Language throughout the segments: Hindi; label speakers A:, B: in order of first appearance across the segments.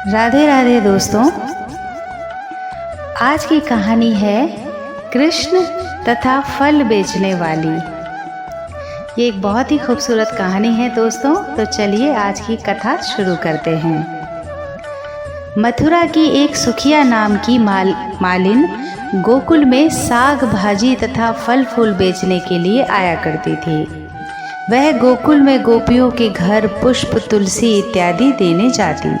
A: राधे राधे दोस्तों। आज की कहानी है कृष्ण तथा फल बेचने वाली। ये एक बहुत ही खूबसूरत कहानी है दोस्तों। तो चलिए आज की कथा शुरू करते हैं। मथुरा की एक सुखिया नाम की मालिन गोकुल में साग भाजी तथा फल फूल बेचने के लिए आया करती थी। वह गोकुल में गोपियों के घर पुष्प तुलसी इत्यादि देने जाती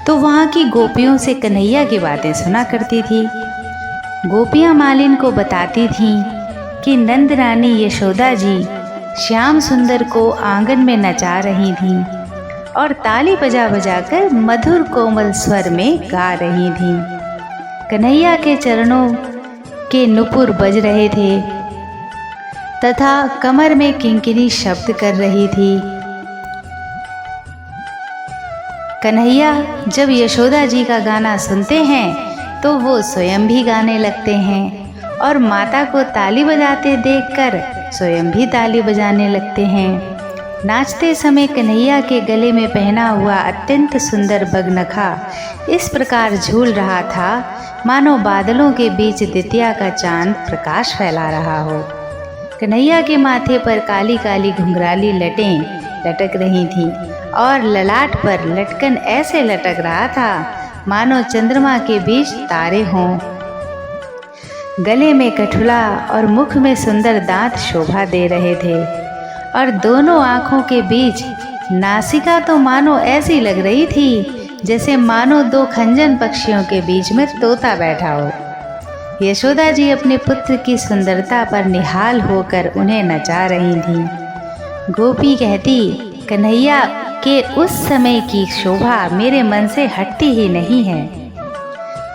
A: तो वहाँ की गोपियों से कन्हैया की बातें सुना करती थी। गोपियाँ मालिन को बताती थीं कि नंद रानी यशोदा जी श्याम सुंदर को आंगन में नचा रही थीं और ताली बजा बजाकर मधुर कोमल स्वर में गा रही थीं। कन्हैया के चरणों के नुपुर बज रहे थे तथा कमर में किंकिनी शब्द कर रही थी। कन्हैया जब यशोदा जी का गाना सुनते हैं तो वो स्वयं भी गाने लगते हैं और माता को ताली बजाते देखकर स्वयं भी ताली बजाने लगते हैं। नाचते समय कन्हैया के गले में पहना हुआ अत्यंत सुंदर बगनखा इस प्रकार झूल रहा था मानो बादलों के बीच द्वितीया का चांद प्रकाश फैला रहा हो। कन्हैया के माथे पर काली काली घुंघराली लटें लटक रही थीं और ललाट पर लटकन ऐसे लटक रहा था मानो चंद्रमा के बीच तारे हों। गले में कठुला और मुख में सुंदर दांत शोभा दे रहे थे और दोनों आँखों के बीच नासिका तो मानो ऐसी लग रही थी जैसे मानो दो खंजन पक्षियों के बीच में तोता बैठा हो। यशोदा जी अपने पुत्र की सुंदरता पर निहाल होकर उन्हें नचा रही थीं। गोपी कहती, कन्हैया के उस समय की शोभा मेरे मन से हटती ही नहीं है।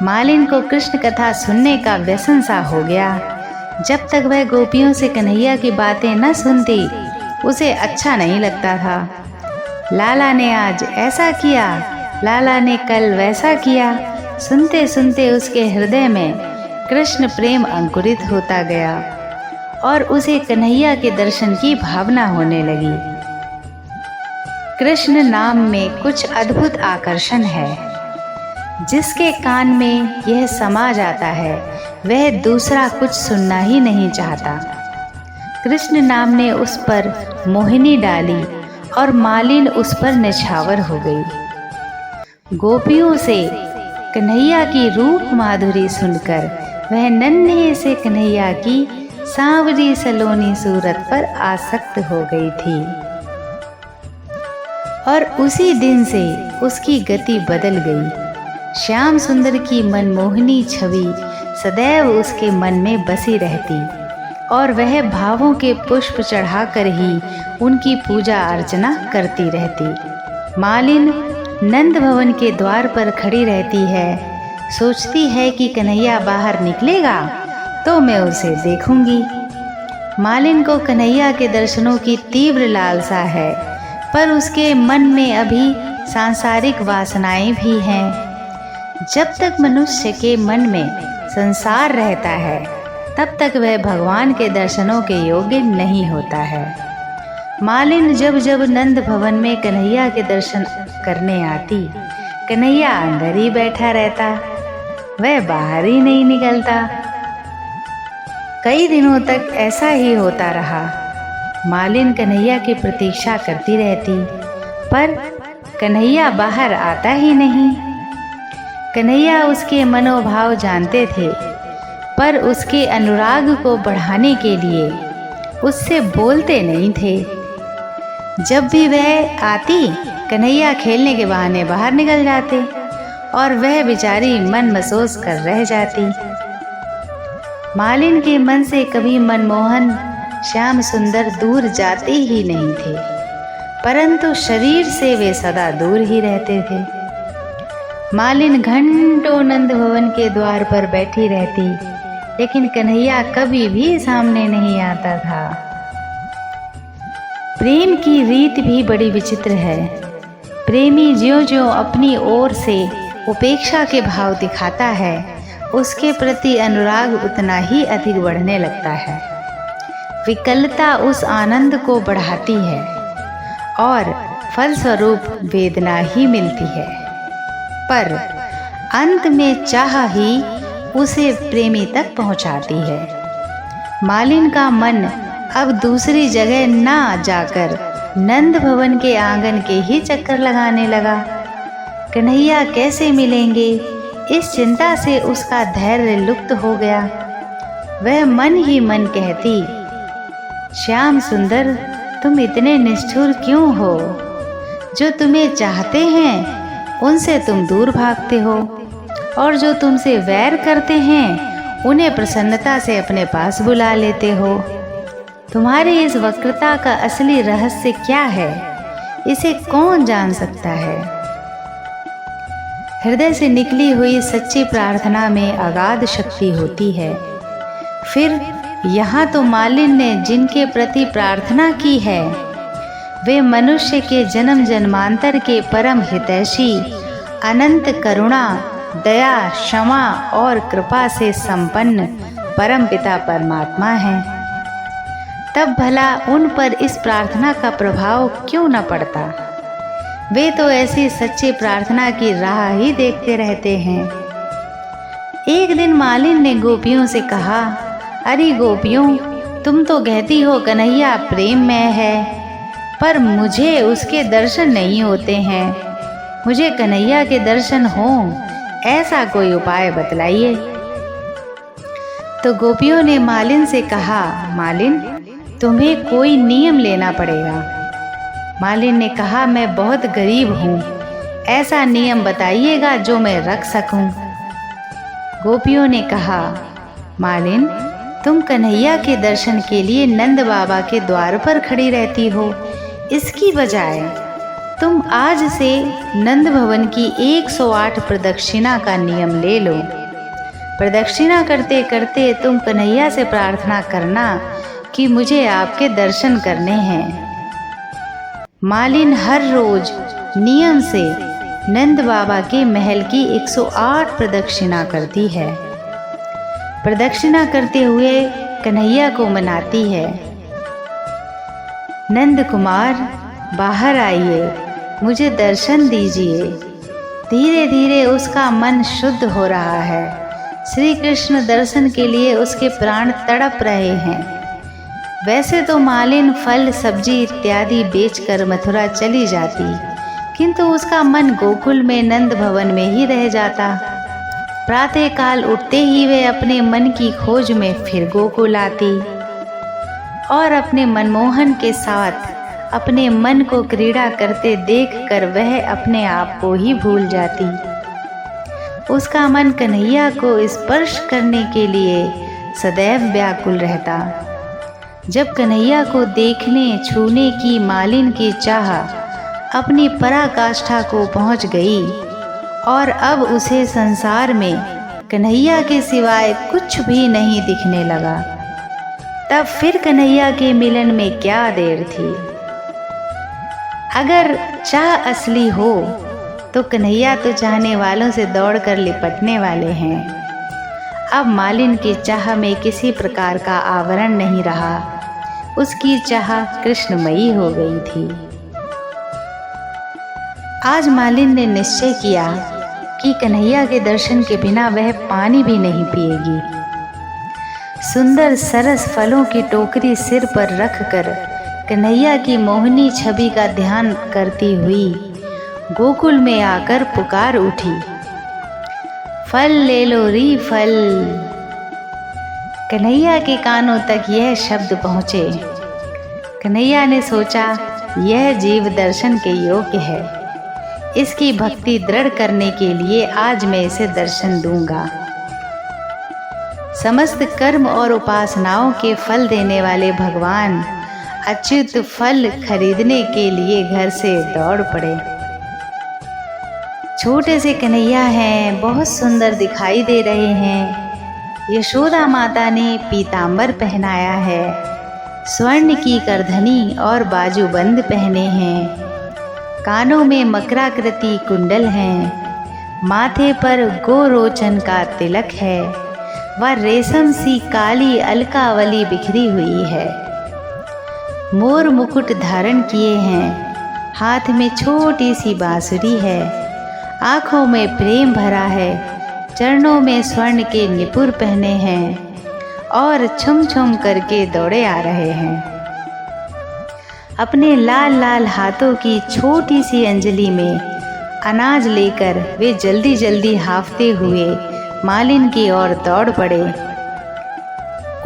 A: मालिन को कृष्ण कथा सुनने का व्यसन सा हो गया। जब तक वह गोपियों से कन्हैया की बातें न सुनती उसे अच्छा नहीं लगता था। लाला ने आज ऐसा किया, लाला ने कल वैसा किया। सुनते सुनते उसके हृदय में कृष्ण प्रेम अंकुरित होता गया और उसे कन्हैया के दर्शन की भावना होने लगी। कृष्ण नाम में कुछ अद्भुत आकर्षण है। जिसके कान में यह समा जाता है वह दूसरा कुछ सुनना ही नहीं चाहता। कृष्ण नाम ने उस पर मोहिनी डाली और मालिन उस पर निछावर हो गई। गोपियों से कन्हैया की रूप माधुरी सुनकर वह नन्हे से कन्हैया की सांवरी सलोनी सूरत पर आसक्त हो गई थी और उसी दिन से उसकी गति बदल गई। श्याम सुंदर की मनमोहनी छवि सदैव उसके मन में बसी रहती और वह भावों के पुष्प चढ़ाकर ही उनकी पूजा अर्चना करती रहती। मालिन नंद भवन के द्वार पर खड़ी रहती है, सोचती है कि कन्हैया बाहर निकलेगा तो मैं उसे देखूंगी। मालिन को कन्हैया के दर्शनों की तीव्र लालसा है पर उसके मन में अभी सांसारिक वासनाएं भी हैं। जब तक मनुष्य के मन में संसार रहता है तब तक वह भगवान के दर्शनों के योग्य नहीं होता है। मालिन जब जब नंद भवन में कन्हैया के दर्शन करने आती, कन्हैया अंदर ही बैठा रहता, वह बाहर ही नहीं निकलता। कई दिनों तक ऐसा ही होता रहा। मालिन कन्हैया की प्रतीक्षा करती रहती पर कन्हैया बाहर आता ही नहीं। कन्हैया उसके मनोभाव जानते थे पर उसके अनुराग को बढ़ाने के लिए उससे बोलते नहीं थे। जब भी वह आती कन्हैया खेलने के बहाने बाहर निकल जाते और वह बेचारी मन महसूस कर रह जाती। मालिन के मन से कभी मनमोहन श्याम सुंदर दूर जाते ही नहीं थे परंतु शरीर से वे सदा दूर ही रहते थे। मालिन घंटों नंद भवन के द्वार पर बैठी रहती लेकिन कन्हैया कभी भी सामने नहीं आता था। प्रेम की रीत भी बड़ी विचित्र है। प्रेमी ज्यों-ज्यों अपनी ओर से उपेक्षा के भाव दिखाता है उसके प्रति अनुराग उतना ही अधिक बढ़ने लगता है। विकलता उस आनंद को बढ़ाती है और फलस्वरूप वेदना ही मिलती है। पर अंत में चाह ही उसे प्रेमी तक पहुंचाती है। मालिन का मन अब दूसरी जगह ना जाकर नंद भवन के आंगन के ही चक्कर लगाने लगा। कन्हैया कैसे मिलेंगे, इस चिंता से उसका धैर्य लुप्त हो गया। वह मन ही मन कहती, श्याम सुंदर, तुम इतने निष्ठुर क्यों हो? जो तुम्हें चाहते हैं उनसे तुम दूर भागते हो, और जो तुमसे वैर करते हैं उन्हें प्रसन्नता से अपने पास बुला लेते हो। तुम्हारी इस वक्रता का असली रहस्य क्या है, इसे कौन जान सकता है? हृदय से निकली हुई सच्ची प्रार्थना में अगाध शक्ति होती है। फिर यहाँ तो मालिन ने जिनके प्रति प्रार्थना की है वे मनुष्य के जन्म जन्मांतर के परम हितैषी, अनंत करुणा, दया, क्षमा और कृपा से संपन्न परम पिता परमात्मा हैं। तब भला उन पर इस प्रार्थना का प्रभाव क्यों न पड़ता? वे तो ऐसी सच्ची प्रार्थना की राह ही देखते रहते हैं। एक दिन मालिन ने गोपियों से कहा, अरे गोपियों, तुम तो कहती हो कन्हैया प्रेम में है, पर मुझे उसके दर्शन नहीं होते हैं। मुझे कन्हैया के दर्शन हों, ऐसा कोई उपाय बतलाइए। तो गोपियों ने मालिन से कहा, मालिन, तुम्हें कोई नियम लेना पड़ेगा। मालिन ने कहा, मैं बहुत गरीब हूँ, ऐसा नियम बताइएगा जो मैं रख सकूं। गोपियों ने कहा, मालिन, तुम कन्हैया के दर्शन के लिए नंद बाबा के द्वार पर खड़ी रहती हो, इसकी बजाय तुम आज से नंद भवन की 108 प्रदक्षिणा का नियम ले लो। प्रदक्षिणा करते करते तुम कन्हैया से प्रार्थना करना कि मुझे आपके दर्शन करने हैं। मालिन हर रोज नियम से नंद बाबा के महल की 108 प्रदक्षिणा करती है। प्रदक्षिणा करते हुए कन्हैया को मनाती है, नंद कुमार बाहर आइए, मुझे दर्शन दीजिए। धीरे धीरे उसका मन शुद्ध हो रहा है। श्री कृष्ण दर्शन के लिए उसके प्राण तड़प रहे हैं। वैसे तो मालिन फल सब्जी इत्यादि बेचकर मथुरा चली जाती, किंतु उसका मन गोकुल में नंद भवन में ही रह जाता। प्रातः काल उठते ही वे अपने मन की खोज में फिर गोकुल आती और अपने मनमोहन के साथ अपने मन को क्रीड़ा करते देखकर वह अपने आप को ही भूल जाती। उसका मन कन्हैया को स्पर्श करने के लिए सदैव व्याकुल रहता। जब कन्हैया को देखने छूने की मालिन की चाह अपनी पराकाष्ठा को पहुंच गई और अब उसे संसार में कन्हैया के सिवाय कुछ भी नहीं दिखने लगा, तब फिर कन्हैया के मिलन में क्या देर थी। अगर चाह असली हो तो कन्हैया तो चाहने वालों से दौड़कर लिपटने वाले हैं। अब मालिन की चाह में किसी प्रकार का आवरण नहीं रहा, उसकी चाह कृष्णमयी हो गई थी। आज मालिन ने निश्चय किया कि कन्हैया के दर्शन के बिना वह पानी भी नहीं पिएगी। सुंदर सरस फलों की टोकरी सिर पर रखकर कन्हैया की मोहनी छवि का ध्यान करती हुई गोकुल में आकर पुकार उठी, फल ले लो री फल। कन्हैया के कानों तक यह शब्द पहुँचे। कन्हैया ने सोचा, यह जीव दर्शन के योग्य है, इसकी भक्ति दृढ़ करने के लिए आज मैं इसे दर्शन दूंगा। समस्त कर्म और उपासनाओं के फल देने वाले भगवान अच्युत फल खरीदने के लिए घर से दौड़ पड़े। छोटे से कन्हैया हैं, बहुत सुंदर दिखाई दे रहे हैं। यशोदा माता ने पीतांबर पहनाया है, स्वर्ण की करधनी और बाजूबंद पहने हैं, कानों में मकराकृति कुंडल हैं, माथे पर गोरोचन का तिलक है व रेशम सी काली अलकावली बिखरी हुई है। मोर मुकुट धारण किए हैं, हाथ में छोटी सी बांसुरी है, आँखों में प्रेम भरा है, चरणों में स्वर्ण के निपुर पहने हैं और छुम छुम करके दौड़े आ रहे हैं। अपने लाल लाल हाथों की छोटी सी अंजलि में अनाज लेकर वे जल्दी जल्दी हांफते हुए मालिन की ओर दौड़ पड़े।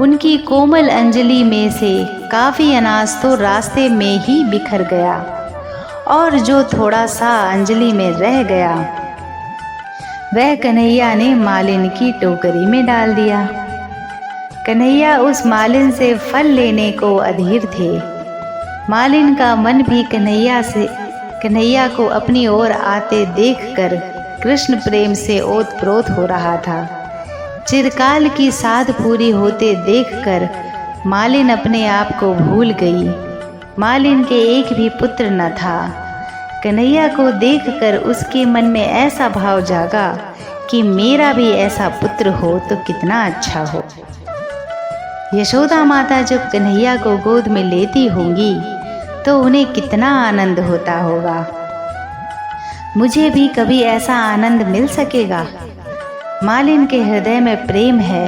A: उनकी कोमल अंजलि में से काफ़ी अनाज तो रास्ते में ही बिखर गया और जो थोड़ा सा अंजलि में रह गया वह कन्हैया ने मालिन की टोकरी में डाल दिया। कन्हैया उस मालिन से फल लेने को अधीर थे। मालिन का मन भी कन्हैया को अपनी ओर आते देखकर कृष्ण प्रेम से ओतप्रोत हो रहा था। चिरकाल की साध पूरी होते देखकर मालिन अपने आप को भूल गई। मालिन के एक भी पुत्र न था। कन्हैया को देखकर उसके मन में ऐसा भाव जागा कि मेरा भी ऐसा पुत्र हो तो कितना अच्छा हो। यशोदा माता जब कन्हैया को गोद में लेती होंगी तो उन्हें कितना आनंद होता होगा। मुझे भी कभी ऐसा आनंद मिल सकेगा। मालिन के हृदय में प्रेम है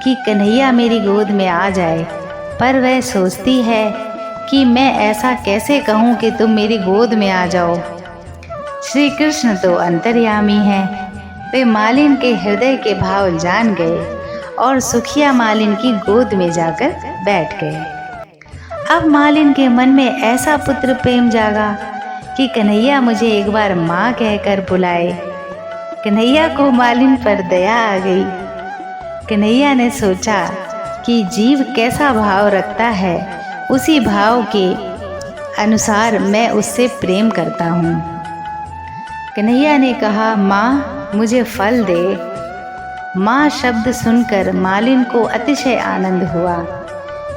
A: कि कन्हैया मेरी गोद में आ जाए, पर वह सोचती है कि मैं ऐसा कैसे कहूँ कि तुम मेरी गोद में आ जाओ। श्री कृष्ण तो अंतर्यामी हैं। वे मालिन के हृदय के भाव जान गए और सुखिया मालिन की गोद में जाकर बैठ गए। अब मालिन के मन में ऐसा पुत्र प्रेम जागा कि कन्हैया मुझे एक बार माँ कहकर बुलाए। कन्हैया को मालिन पर दया आ गई। कन्हैया ने सोचा कि जीव कैसा भाव रखता है उसी भाव के अनुसार मैं उससे प्रेम करता हूँ। कन्हैया ने कहा, माँ मुझे फल दे। माँ शब्द सुनकर मालिन को अतिशय आनंद हुआ।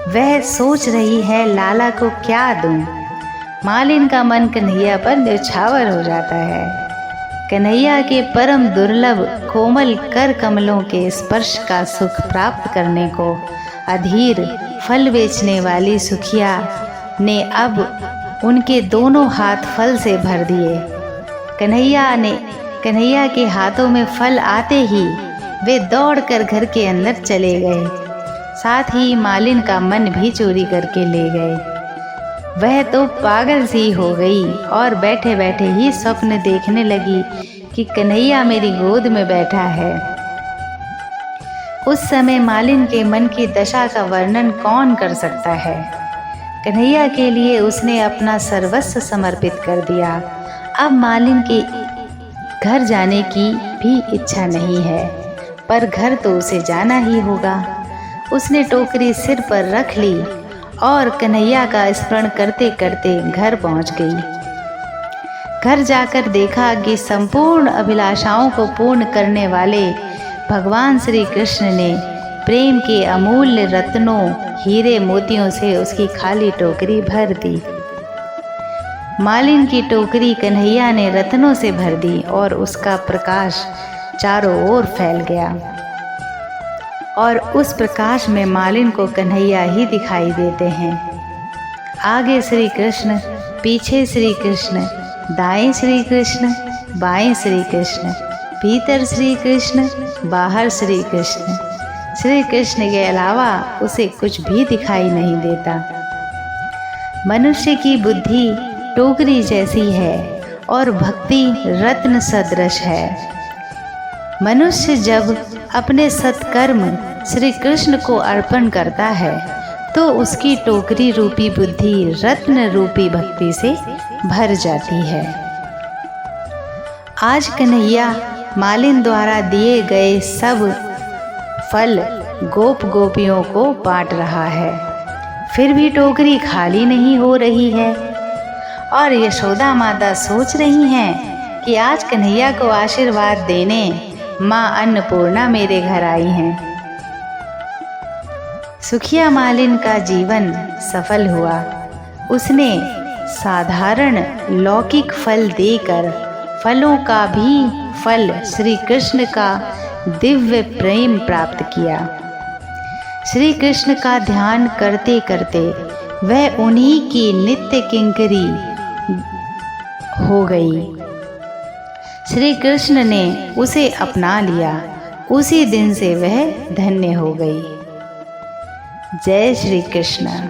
A: वह सोच रही है लाला को क्या दूं। मालिन का मन कन्हैया पर न्यौछावर हो जाता है। कन्हैया के परम दुर्लभ कोमल कर कमलों के स्पर्श का सुख प्राप्त करने को अधीर फल बेचने वाली सुखिया ने अब उनके दोनों हाथ फल से भर दिए। कन्हैया के हाथों में फल आते ही वे दौड़कर घर के अंदर चले गए। साथ ही मालिन का मन भी चोरी करके ले गए। वह तो पागल सी हो गई और बैठे बैठे ही स्वप्न देखने लगी कि कन्हैया मेरी गोद में बैठा है। उस समय मालिन के मन की दशा का वर्णन कौन कर सकता है। कन्हैया के लिए उसने अपना सर्वस्व समर्पित कर दिया। अब मालिन के घर जाने की भी इच्छा नहीं है, पर घर तो उसे जाना ही होगा। उसने टोकरी सिर पर रख ली और कन्हैया का स्मरण करते करते घर पहुंच गई। घर जाकर देखा कि संपूर्ण अभिलाषाओं को पूर्ण करने वाले भगवान श्री कृष्ण ने प्रेम के अमूल्य रत्नों हीरे मोतियों से उसकी खाली टोकरी भर दी। मालिन की टोकरी कन्हैया ने रत्नों से भर दी और उसका प्रकाश चारों ओर फैल गया और उस प्रकाश में मालिन को कन्हैया ही दिखाई देते हैं। आगे श्री कृष्ण, पीछे श्री कृष्ण, दाएं श्री कृष्ण, बाएं श्री कृष्ण, भीतर श्री कृष्ण, बाहर श्री कृष्ण। श्री कृष्ण के अलावा उसे कुछ भी दिखाई नहीं देता। मनुष्य की बुद्धि टोकरी जैसी है और भक्ति रत्न सदृश है। मनुष्य जब अपने सत्कर्म श्री कृष्ण को अर्पण करता है तो उसकी टोकरी रूपी बुद्धि रत्न रूपी भक्ति से भर जाती है। आज कन्हैया मालिन द्वारा दिए गए सब फल गोप गोपियों को बांट रहा है, फिर भी टोकरी खाली नहीं हो रही है। और यशोदा माता सोच रही हैं कि आज कन्हैया को आशीर्वाद देने माँ अन्नपूर्णा मेरे घर आई हैं। सुखिया मालिन का जीवन सफल हुआ। उसने साधारण लौकिक फल देकर फलों का भी फल श्री कृष्ण का दिव्य प्रेम प्राप्त किया। श्री कृष्ण का ध्यान करते करते वह उन्हीं की नित्य किंकरी हो गई। श्री कृष्ण ने उसे अपना लिया। उसी दिन से वह धन्य हो गई। जय श्री कृष्ण।